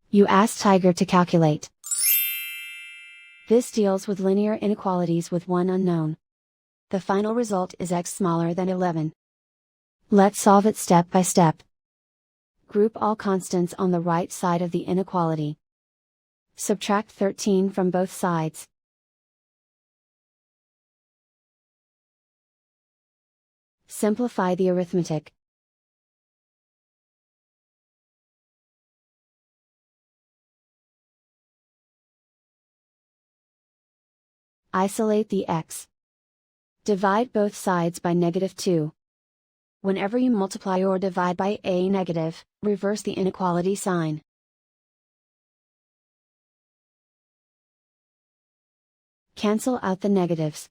You ask Tiger to calculate. This deals with linear inequalities with one unknown. The final result is x smaller than 11. Let's solve it step by step. Group all constants on the right side of the inequality. Subtract 13 from both sides. Simplify the arithmetic. Isolate the x. Divide both sides by -2. Whenever you multiply or divide by a negative, reverse the inequality sign. Cancel out the negatives.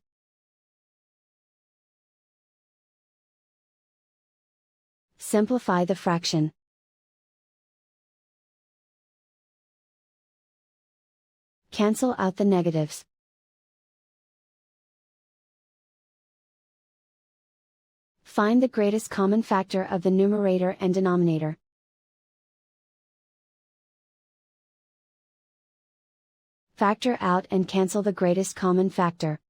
Simplify the fraction. Cancel out the negatives. Find the greatest common factor of the numerator and denominator. Factor out and cancel the greatest common factor.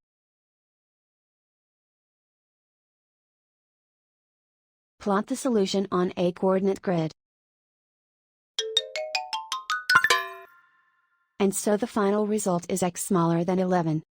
Plot the solution on a coordinate grid. And so the final result is x smaller than 11.